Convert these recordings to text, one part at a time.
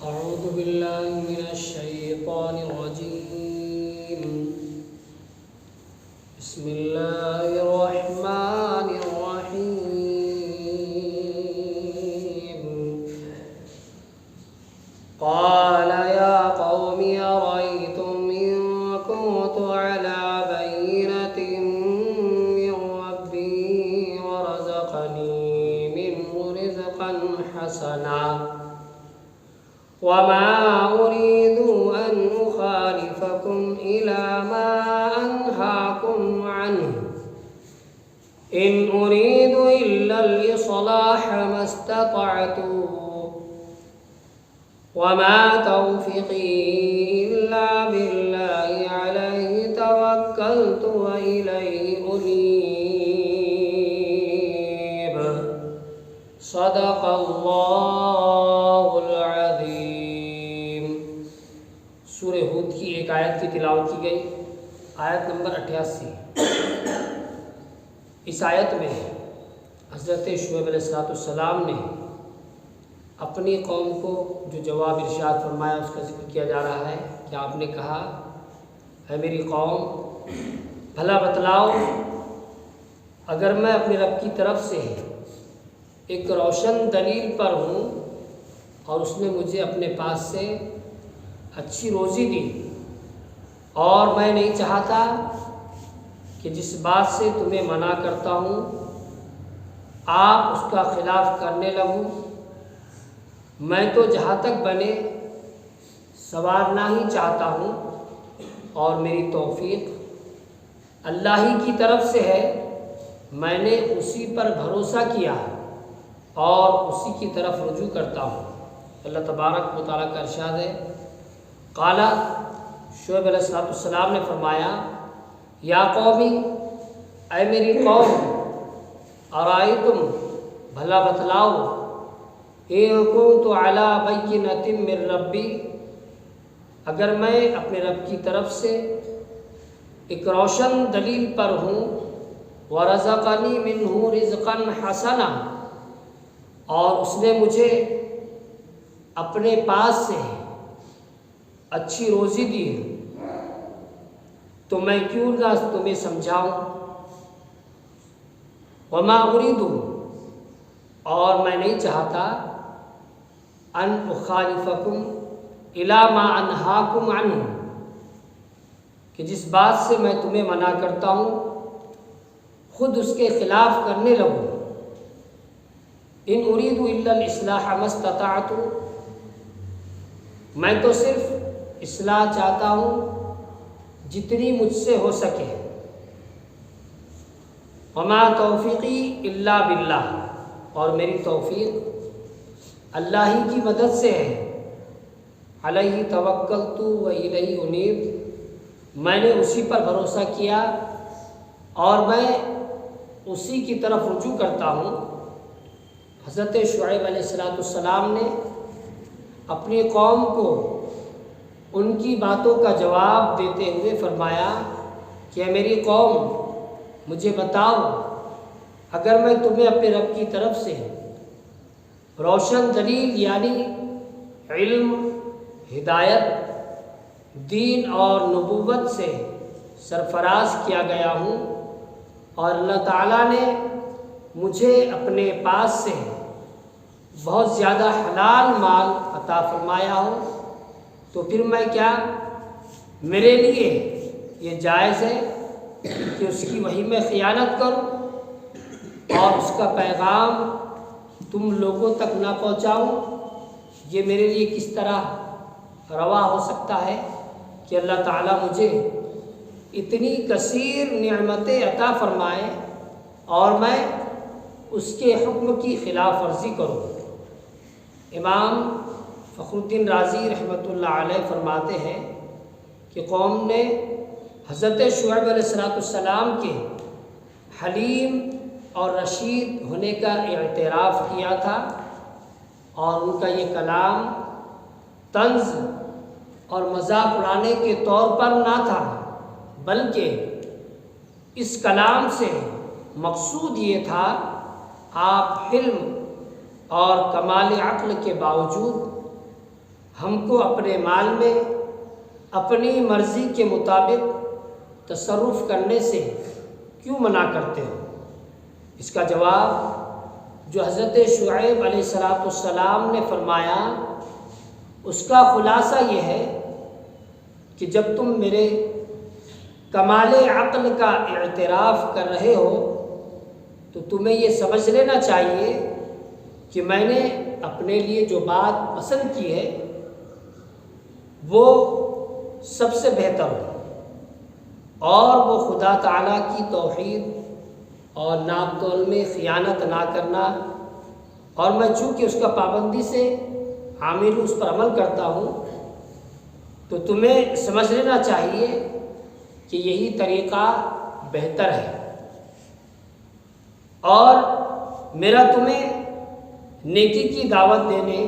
أعوذ بالله من الشيطان الرجيم بسم الله الرحمن الرحيم قال يا قوم أرأيتم إن كنت على بينة من ربي ورزقني منه رزقا حسنا وما أريد أن أخالفكم إلى ما أنهاكم عنه إن أريد إلا الإصلاح ما استطعت وما توفيقي إلا بالله عليه توكلت وإليه أنيب صدق الله العظيم۔ سورہ ہود کی ایک آیت کی تلاوت کی گئی، آیت نمبر 88۔ اس آیت میں حضرت شعیب علیہ السلام نے اپنی قوم کو جو جواب ارشاد فرمایا اس کا ذکر کیا جا رہا ہے کہ آپ نے کہا اے میری قوم بھلا بتلاؤ، اگر میں اپنے رب کی طرف سے ایک روشن دلیل پر ہوں اور اس نے مجھے اپنے پاس سے اچھی روزی دی اور میں نہیں چاہتا کہ جس بات سے تمہیں منع کرتا ہوں آپ اس کا خلاف کرنے لگوں، میں تو جہاں تک بنے سنوارنا ہی چاہتا ہوں اور میری توفیق اللہ ہی کی طرف سے ہے، میں نے اسی پر بھروسہ کیا اور اسی کی طرف رجوع کرتا ہوں۔ اللہ تبارک و تعالیٰ کا ارشاد ہے، قال شعیب علیہ السلام نے فرمایا یا قومی، اے میری قوم، ارائیتم، بھلا بتلاؤ، ان کنت علی بینۃ من ربی، اگر میں اپنے رب کی طرف سے ایک روشن دلیل پر ہوں، ورزقنی منہ رزقا حسنا، اور اس نے مجھے اپنے پاس سے اچھی روزی دی ہے، تو میں کیوں نہ تمہیں سمجھاؤں، وما اريد، اور میں نہیں چاہتا، ان اخالفکم الی ما انہاکم عنہ، کہ جس بات سے میں تمہیں منع کرتا ہوں خود اس کے خلاف کرنے لگوں۔ ان اريد الا الاصلاح ما استطعت، میں تو صرف اصلاح چاہتا ہوں جتنی مجھ سے ہو سکے، وما توفیقی الا باللہ، اور میری توفیق اللہ ہی کی مدد سے ہے، علیہ توکلت و الیہ انیب، میں نے اسی پر بھروسہ کیا اور میں اسی کی طرف رجوع کرتا ہوں۔ حضرت شعیب علیہ السلام نے اپنی قوم کو ان کی باتوں کا جواب دیتے ہوئے فرمایا کہ اے میری قوم مجھے بتاؤ، اگر میں تمہیں اپنے رب کی طرف سے روشن دلیل یعنی علم، ہدایت، دین اور نبوت سے سرفراز کیا گیا ہوں اور اللہ تعالیٰ نے مجھے اپنے پاس سے بہت زیادہ حلال مال عطا فرمایا ہو، تو پھر میں کیا، میرے لیے یہ جائز ہے کہ اس کی وحی میں خیانت کروں اور اس کا پیغام تم لوگوں تک نہ پہنچاؤں؟ یہ میرے لیے کس طرح روا ہو سکتا ہے کہ اللہ تعالیٰ مجھے اتنی کثیر نعمتیں عطا فرمائے اور میں اس کے حکم کی خلاف ورزی کروں۔ امام فخر الدین رازی رحمۃ اللہ علیہ فرماتے ہیں کہ قوم نے حضرت شعیب علیہ السلام کے حلیم اور رشید ہونے کا اعتراف کیا تھا، اور ان کا یہ کلام طنز اور مذاق اڑانے کے طور پر نہ تھا، بلکہ اس کلام سے مقصود یہ تھا آپ حلم اور کمال عقل کے باوجود ہم کو اپنے مال میں اپنی مرضی کے مطابق تصرف کرنے سے کیوں منع کرتے ہو؟ اس کا جواب جو حضرت شعیب علیہ السلام نے فرمایا اس کا خلاصہ یہ ہے کہ جب تم میرے کمال عقل کا اعتراف کر رہے ہو تو تمہیں یہ سمجھ لینا چاہیے کہ میں نے اپنے لیے جو بات پسند کی ہے وہ سب سے بہتر ہو، اور وہ خدا تعالیٰ کی توحید اور ناپ تول میں خیانت نہ کرنا، اور میں چونکہ اس کا پابندی سے عامل اس پر عمل کرتا ہوں تو تمہیں سمجھ لینا چاہیے کہ یہی طریقہ بہتر ہے، اور میرا تمہیں نیکی کی دعوت دینے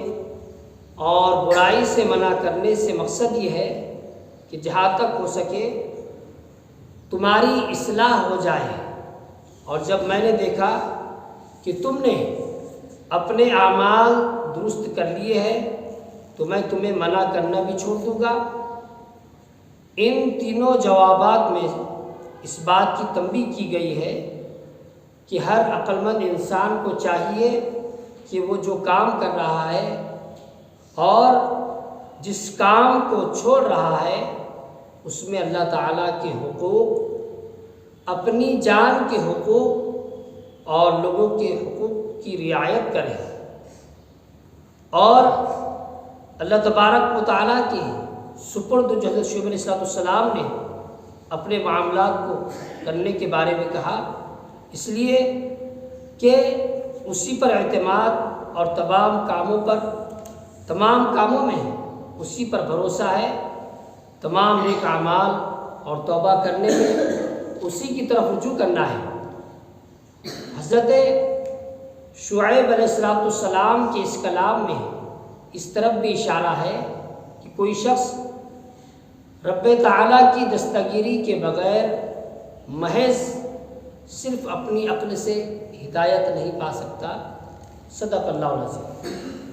اور برائی سے منع کرنے سے مقصد یہ ہے کہ جہاں تک ہو سکے تمہاری اصلاح ہو جائے، اور جب میں نے دیکھا کہ تم نے اپنے اعمال درست کر لیے ہیں تو میں تمہیں منع کرنا بھی چھوڑ دوں گا۔ ان تینوں جوابات میں اس بات کی تنبیہ کی گئی ہے کہ ہر عقل مند انسان کو چاہیے کہ وہ جو کام کر رہا ہے اور جس کام کو چھوڑ رہا ہے اس میں اللہ تعالیٰ کے حقوق، اپنی جان کے حقوق اور لوگوں کے حقوق کی رعایت کرے، اور اللہ تبارک و تعالیٰ کے سپرد جو حضرت شعیب علیہ السلام نے اپنے معاملات کو کرنے کے بارے میں کہا، اس لیے کہ اسی پر اعتماد اور تمام کاموں میں اسی پر بھروسہ ہے، تمام نیک اعمال اور توبہ کرنے میں اسی کی طرف رجوع کرنا ہے۔ حضرت شعیب علیہ السلام کے اس کلام میں اس طرف بھی اشارہ ہے کہ کوئی شخص رب تعالیٰ کی دستگیری کے بغیر محض صرف اپنی عقل سے ہدایت نہیں پا سکتا۔ صدق اللہ العظیم۔